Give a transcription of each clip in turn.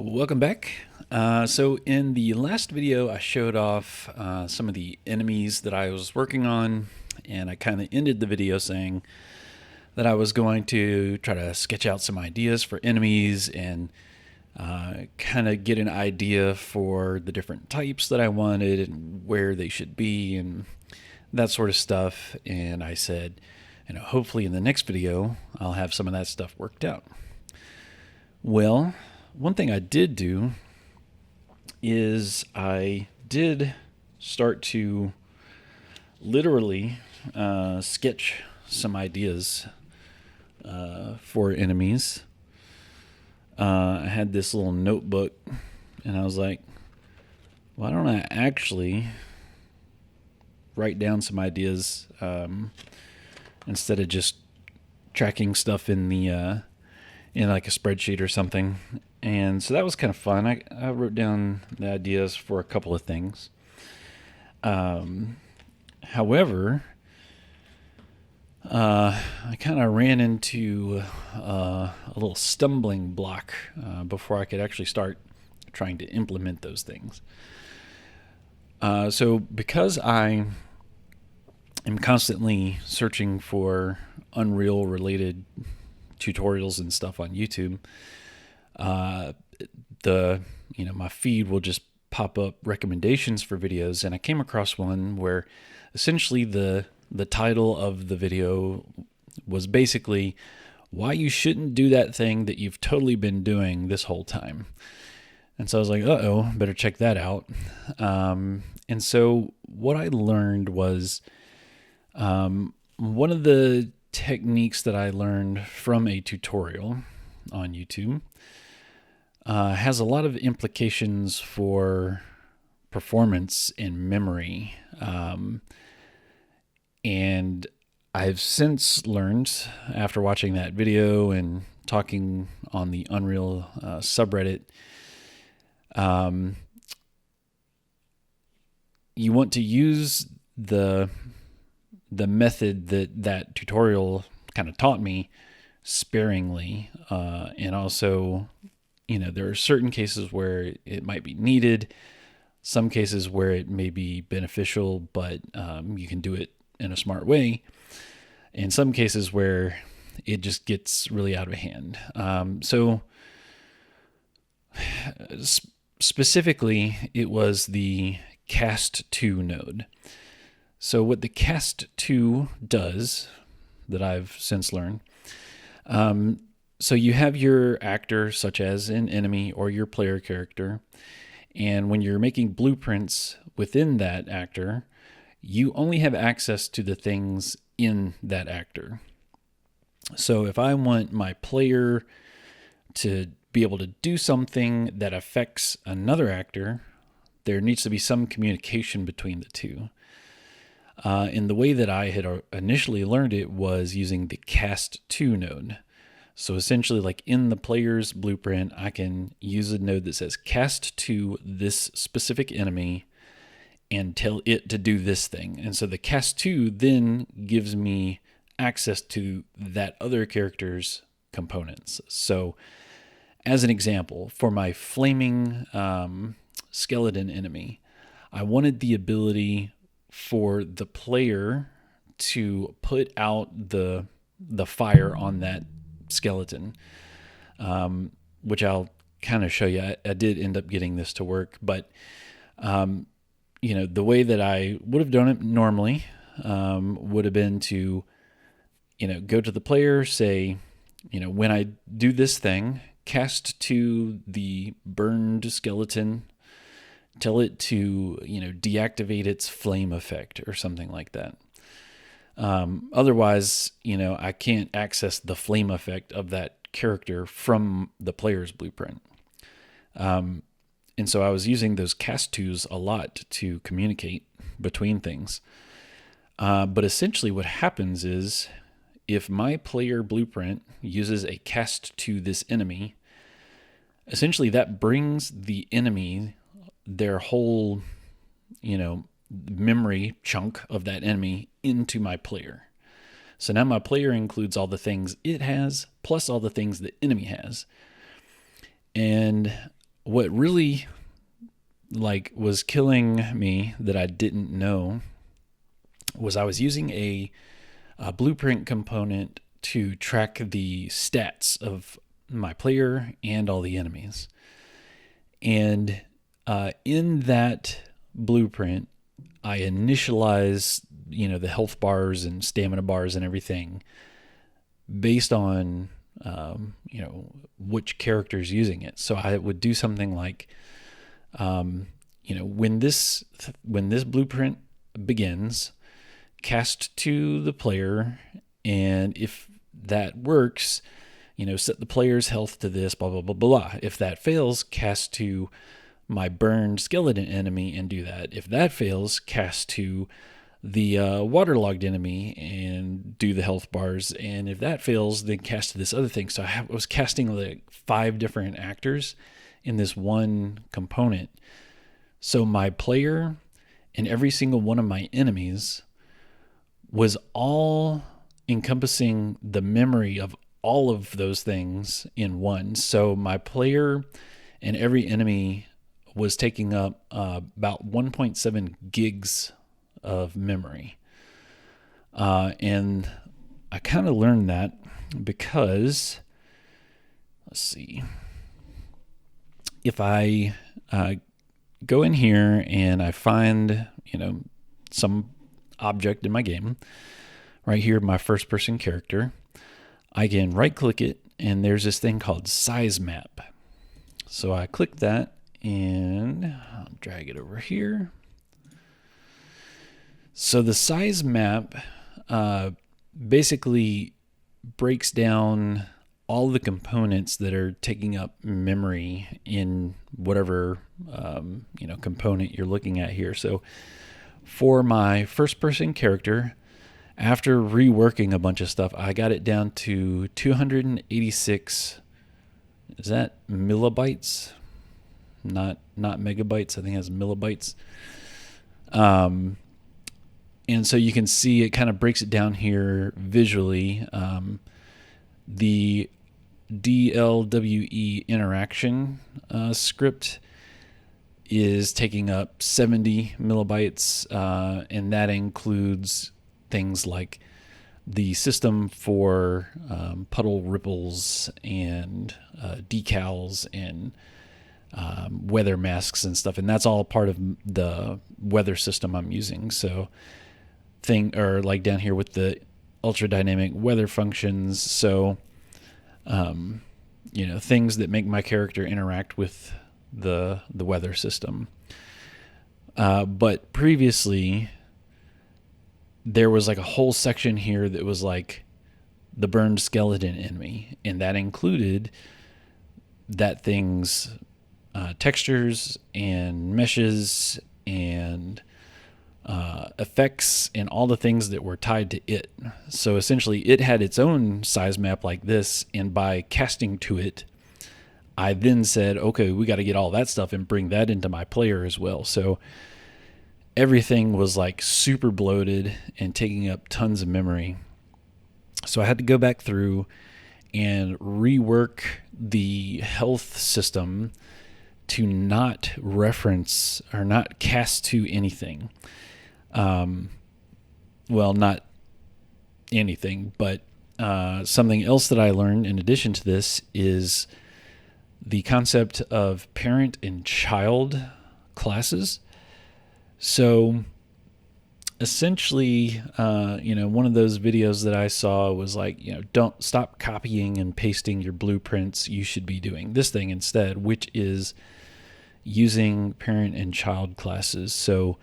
Welcome back. So in the last video, I showed off some of the enemies that I was working on, and I kind of ended the video saying that I was going to try to sketch out some ideas for enemies and kind of get an idea for the different types that I wanted and where they should be and that sort of stuff. And I said, hopefully in the next video, I'll have some of that stuff worked out. Well, one thing I did do is I did start to literally sketch some ideas for enemies. I had this little notebook, and I was like, why don't I actually write down some ideas instead of just tracking stuff in the in like a spreadsheet or something. And so that was kind of fun. I wrote down the ideas for a couple of things. However, I kind of ran into a little stumbling block before I could actually start trying to implement those things. So because I am constantly searching for Unreal related tutorials and stuff on YouTube, my feed will just pop up recommendations for videos, and I came across one where essentially the title of the video was basically why you shouldn't do that thing that you've totally been doing this whole time. And so I was like, better check that out. And so what I learned was one of the techniques that I learned from a tutorial on YouTube has a lot of implications for performance and memory. And I've since learned, after watching that video and talking on the Unreal subreddit, you want to use the method that tutorial kind of taught me sparingly, and also, there are certain cases where it might be needed, some cases where it may be beneficial, but you can do it in a smart way, and some cases where it just gets really out of hand. So specifically, it was the cast to node. So what the cast to does, that I've since learned, so you have your actor, such as an enemy or your player character, and when you're making blueprints within that actor, you only have access to the things in that actor. So if I want my player to be able to do something that affects another actor, there needs to be some communication between the two. And the way that I had initially learned it was using the cast to node. So essentially, like in the player's blueprint, I can use a node that says cast to this specific enemy and tell it to do this thing. And so the cast to then gives me access to that other character's components. So as an example, for my flaming skeleton enemy, I wanted the ability for the player to put out the fire on that skeleton, which I'll kind of show you. I did end up getting this to work, but the way that I would have done it normally would have been to go to the player, say, when I do this thing, cast to the burned skeleton, tell it to, deactivate its flame effect or something like that. Otherwise, I can't access the flame effect of that character from the player's blueprint. And so I was using those cast tos a lot to communicate between things. But essentially what happens is if my player blueprint uses a cast to this enemy, essentially that brings the enemy their whole, memory chunk of that enemy into my player. So now my player includes all the things it has, plus all the things the enemy has. And what really like was killing me that I didn't know was I was using a blueprint component to track the stats of my player and all the enemies. And in that blueprint, I initialize, the health bars and stamina bars and everything based on, which character is using it. So I would do something like, when this blueprint begins, cast to the player, and if that works, set the player's health to this, blah, blah, blah, blah. If that fails, cast to my burned skeleton enemy and do that. If that fails, cast to the waterlogged enemy and do the health bars. And if that fails, then cast to this other thing. So I was casting like 5 different actors in this one component. So my player and every single one of my enemies was all encompassing the memory of all of those things in one. So my player and every enemy was taking up about 1.7 gigs of memory. And I kind of learned that because, let's see, if I go in here and I find, some object in my game, right here, my first person character, I can right click it and there's this thing called size map. So I click that and I'll drag it over here. So the size map basically breaks down all the components that are taking up memory in whatever component you're looking at here. So for my first person character, after reworking a bunch of stuff, I got it down to 286. Is that millibytes? Not megabytes. I think it has millibytes. And so you can see it kind of breaks it down here visually. The DLWE interaction script is taking up 70 millibytes, and that includes things like the system for puddle ripples and decals and weather masks and stuff, and that's all part of the weather system I'm using. So like down here with the ultra dynamic weather functions, so things that make my character interact with the weather system. But previously there was like a whole section here that was like the burned skeleton enemy, and that included that thing's textures and meshes and effects and all the things that were tied to it. So essentially it had its own size map like this, and by casting to it, I then said, okay, we got to get all that stuff and bring that into my player as well. So everything was like super bloated and taking up tons of memory. So I had to go back through and rework the health system to not reference or not cast to anything. Well, not anything, but something else that I learned in addition to this is the concept of parent and child classes. So essentially, one of those videos that I saw was like, don't stop copying and pasting your blueprints. You should be doing this thing instead, which is using parent and child classes. So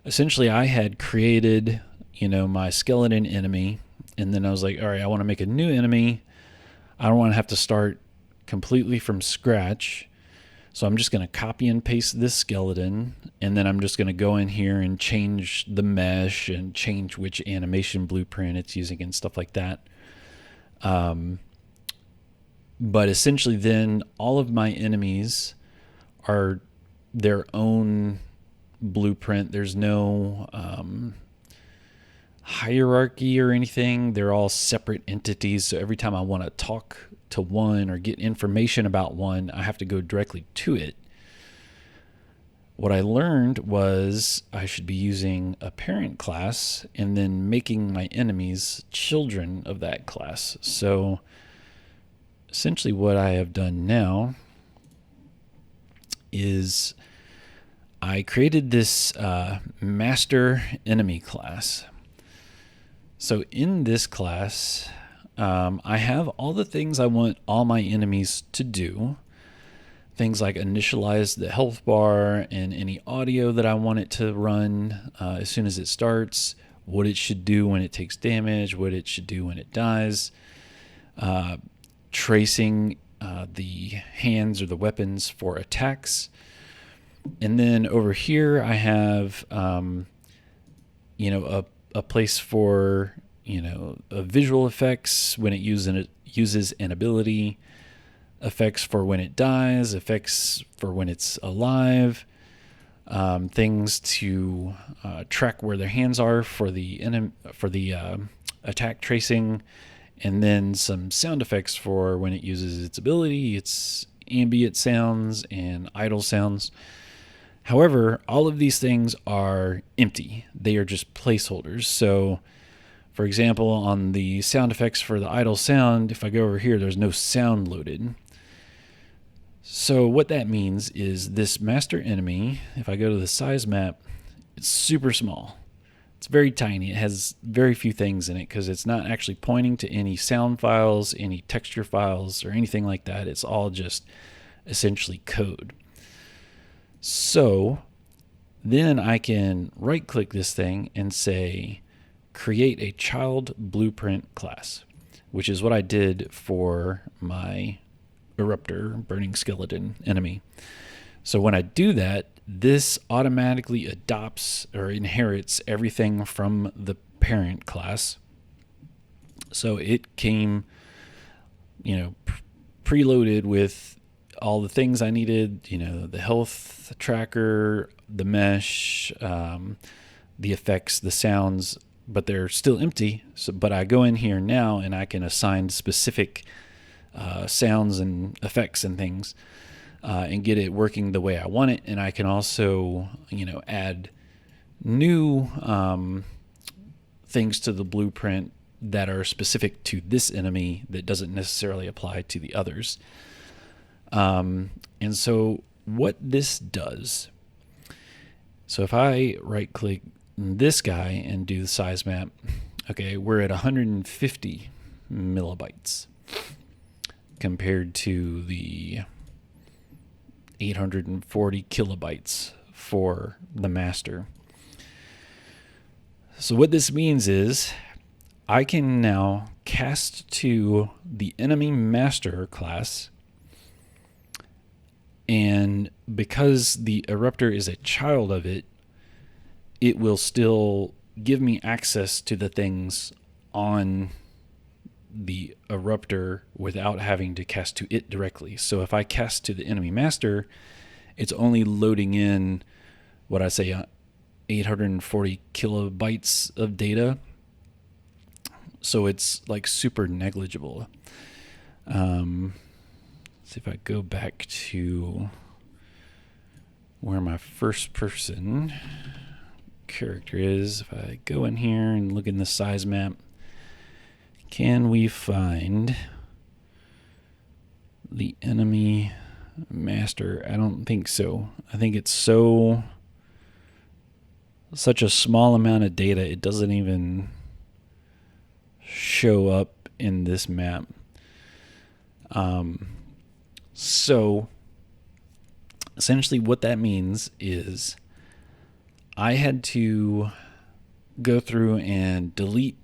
essentially I had created, my skeleton enemy, and then I was like, all right, I want to make a new enemy. I don't want to have to start completely from scratch. So I'm just going to copy and paste this skeleton, and then I'm just going to go in here and change the mesh and change which animation blueprint it's using and stuff like that. But essentially then all of my enemies are their own blueprint. There's no hierarchy or anything. They're all separate entities. So every time I want to talk to one or get information about one, I have to go directly to it. What I learned was I should be using a parent class and then making my enemies children of that class. So essentially what I have done now is I created this master enemy class. So in this class, I have all the things I want all my enemies to do. Things like initialize the health bar and any audio that I want it to run as soon as it starts, what it should do when it takes damage, what it should do when it dies, tracing the hands or the weapons for attacks. And then over here I have, a place for, visual effects when it uses an ability, effects for when it dies, effects for when it's alive, things to track where their hands are for the attack tracing, and then some sound effects for when it uses its ability, its ambient sounds and idle sounds. However, all of these things are empty. They are just placeholders. So, for example, on the sound effects for the idle sound, if I go over here, there's no sound loaded. So what that means is this master enemy, if I go to the size map, it's super small. It's very tiny. It has very few things in it because it's not actually pointing to any sound files, any texture files, or anything like that. It's all just essentially code. So then I can right click this thing and say, create a child blueprint class, which is what I did for my Eruptor burning skeleton enemy. So when I do that, this automatically adopts or inherits everything from the parent class. So it came, preloaded with all the things I needed, the health tracker, the mesh, the effects, the sounds, but they're still empty. But I go in here now and I can assign specific sounds and effects and things and get it working the way I want it. And I can also, add new things to the blueprint that are specific to this enemy that doesn't necessarily apply to the others. And so what this does, so if I right click this guy and do the size map, okay, we're at 150 millibytes compared to the 840 kilobytes for the master. So what this means is I can now cast to the enemy master class, and because the Eruptor is a child of it, it will still give me access to the things on the Eruptor without having to cast to it directly. So if I cast to the enemy master, it's only loading in what I say 840 kilobytes of data. So it's like super negligible. See if I go back to where my first person character is. If I go in here and look in the size map, can we find the enemy master? I don't think so. I think it's such a small amount of data, it doesn't even show up in this map. So essentially what that means is I had to go through and delete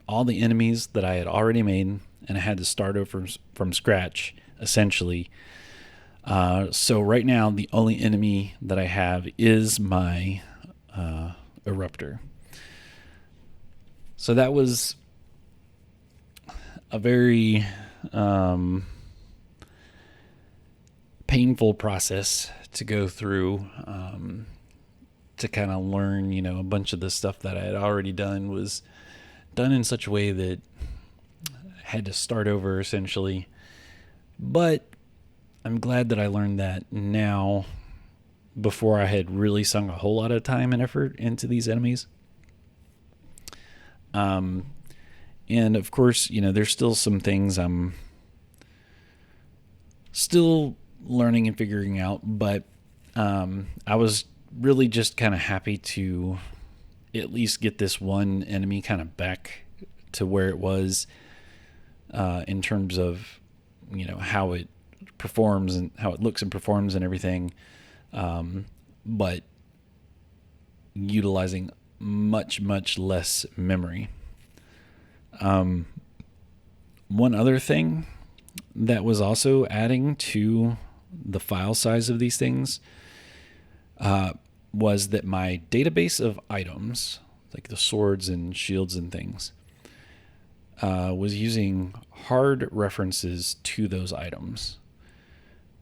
all the enemies that I had already made, and I had to start over from scratch, essentially. So right now, the only enemy that I have is my Eruptor. So that was a very painful process to go through, to kind of learn, a bunch of the stuff that I had already done was done in such a way that I had to start over essentially. But I'm glad that I learned that now before I had really sunk a whole lot of time and effort into these enemies. And of course, there's still some things I'm still learning and figuring out, but I was really just kind of happy to at least get this one enemy kind of back to where it was in terms of how it performs and how it looks and performs and everything, but utilizing much less memory. One other thing that was also adding to the file size of these things was that my database of items, like the swords and shields and things, was using hard references to those items,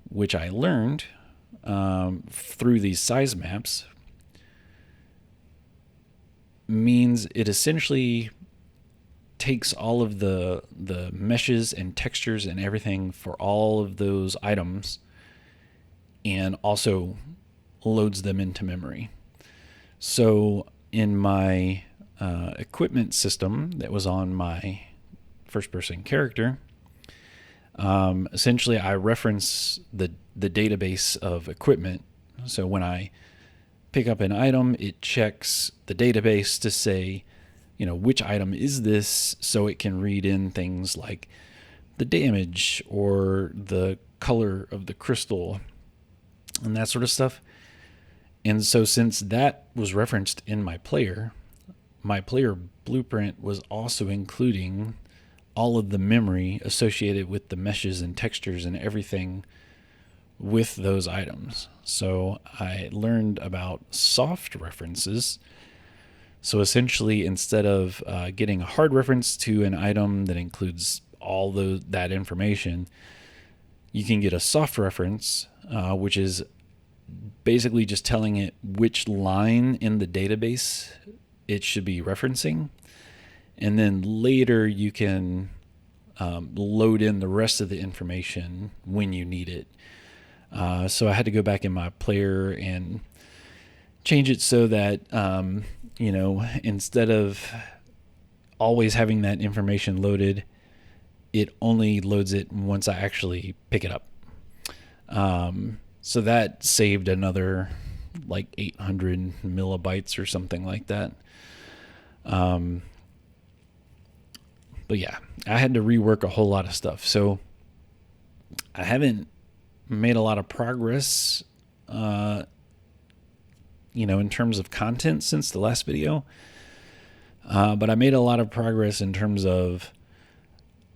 which I learned through these size maps means it essentially takes all of the meshes and textures and everything for all of those items and also loads them into memory. So in my equipment system that was on my first-person character, essentially I reference the database of equipment. So when I pick up an item, it checks the database to say, which item is this, so it can read in things like the damage or the color of the crystal and that sort of stuff. And so since that was referenced in my player blueprint was also including all of the memory associated with the meshes and textures and everything with those items. So I learned about soft references. So essentially, instead of getting a hard reference to an item that includes all that information, you can get a soft reference, which is basically just telling it which line in the database it should be referencing. And then later you can load in the rest of the information when you need it. So I had to go back in my player and change it so that instead of always having that information loaded, it only loads it once I actually pick it up. So that saved another like 800 millibytes or something like that. But yeah, I had to rework a whole lot of stuff. So I haven't made a lot of progress in terms of content since the last video. But I made a lot of progress in terms of,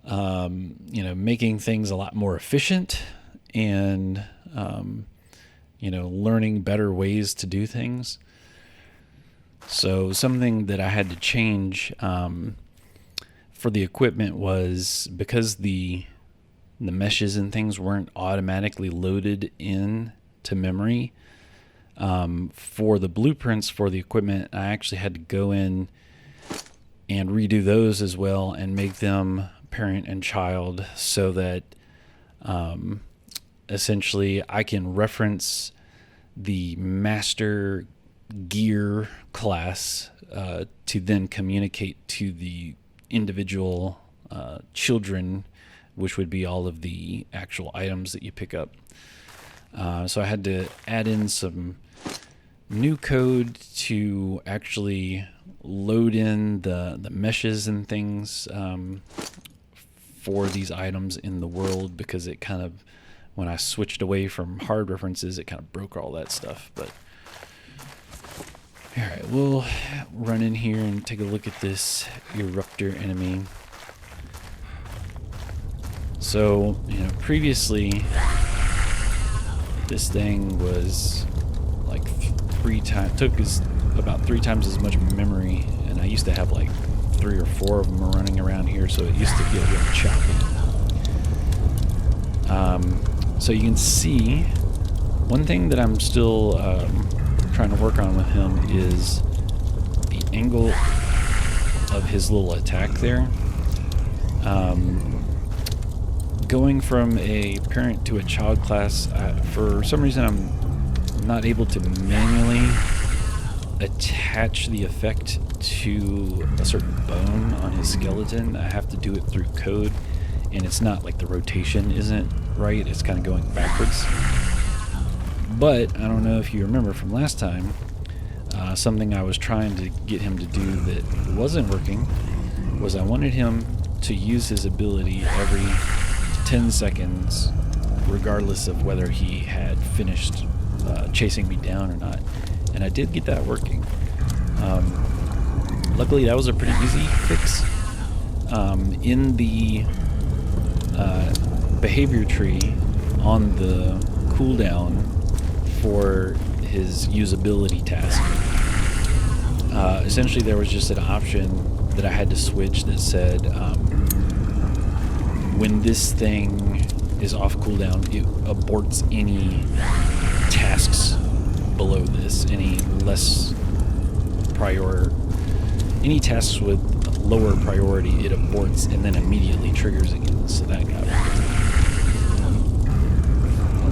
making things a lot more efficient and, learning better ways to do things. So something that I had to change for the equipment was because the meshes and things weren't automatically loaded in to memory. For the blueprints for the equipment, I actually had to go in and redo those as well and make them parent and child so that essentially I can reference the master gear class to then communicate to the individual children, which would be all of the actual items that you pick up. So I had to add in some new code to actually load in the meshes and things for these items in the world, because it kind of, when I switched away from hard references, it kind of broke all that stuff. But all right, we'll run in here and take a look at this eruptor enemy. So, previously this thing was like took about 3 times as much memory, and I used to have like 3 or 4 of them running around here, so it used to get really choppy. So you can see one thing that I'm still trying to work on with him is the angle of his little attack there. going from a parent to a child class, for some reason I'm not able to manually attach the effect to a certain bone on his skeleton. I have to do it through code, and it's not like the rotation isn't right, it's kind of going backwards. But I don't know if you remember from last time, something I was trying to get him to do that wasn't working was I wanted him to use his ability every 10 seconds regardless of whether he had finished chasing me down or not. And I did get that working. Luckily that was a pretty easy fix. In the behavior tree on the cooldown for his usability task, essentially there was just an option that I had to switch that said when this thing is off cooldown, it aborts any tasks below this, any tasks with lower priority it aborts and then immediately triggers again. So that got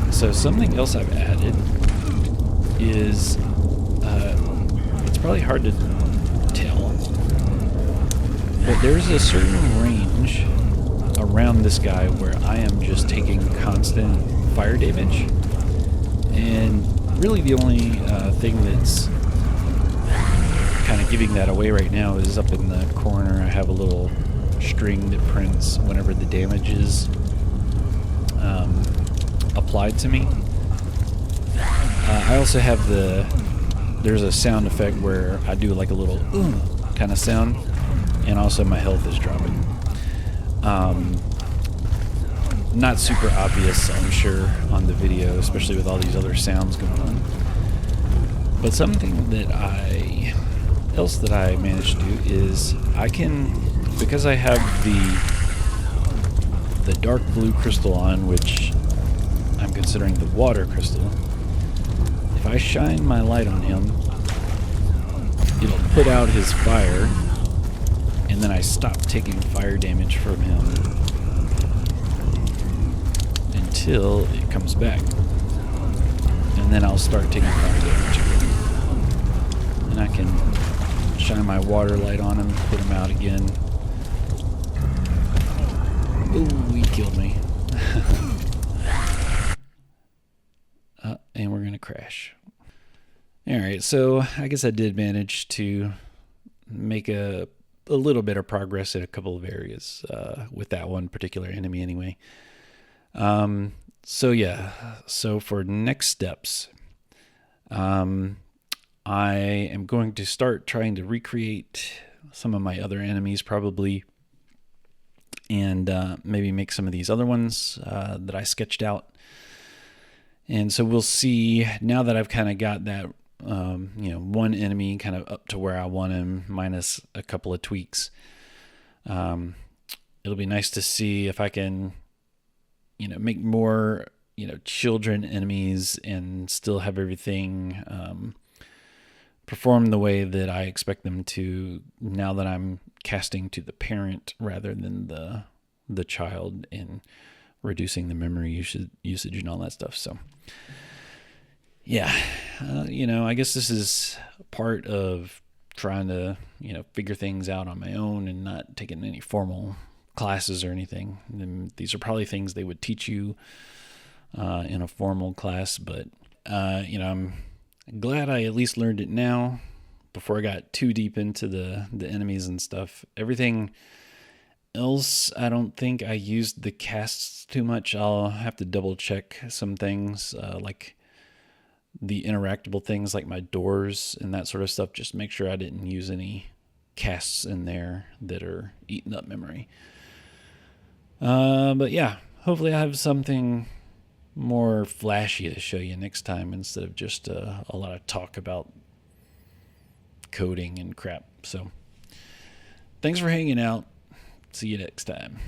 it. So something else I've added is it's probably hard to tell, but there's a certain range around this guy where I am just taking constant fire damage, and really the only thing that's kind of giving that away right now is up in the corner. I have a little string that prints whenever the damage is applied to me. I also have there's a sound effect where I do like a little kind of sound, and also my health is dropping. Not super obvious, I'm sure, on the video, especially with all these other sounds going on. But something that else that I managed to do is I can, because I have the dark blue crystal on, which I'm considering the water crystal, if I shine my light on him, it'll put out his fire, and then I stop taking fire damage from him until it comes back, and then I'll start taking fire damage again. And I can shine my water light on him, put him out again. Ooh, he killed me. And we're gonna crash. Alright, so I guess I did manage to make a little bit of progress in a couple of areas with that one particular enemy anyway. So for next steps, I am going to start trying to recreate some of my other enemies probably, and maybe make some of these other ones that I sketched out. And so we'll see, now that I've kind of got that one enemy kind of up to where I want him, minus a couple of tweaks. It'll be nice to see if I can, make more, children enemies and still have everything perform the way that I expect them to, now that I'm casting to the parent rather than the child, and reducing the memory usage and all that stuff. So yeah, I guess this is part of trying to, figure things out on my own and not taking any formal classes or anything. And these are probably things they would teach you in a formal class, but I'm glad I at least learned it now before I got too deep into the enemies and stuff. Everything else, I don't think I used the casts too much. I'll have to double check some things, like the interactable things like my doors and that sort of stuff, just make sure I didn't use any casts in there that are eating up memory. But yeah, hopefully I have something more flashy to show you next time instead of just a lot of talk about coding and crap. So thanks for hanging out. See you next time.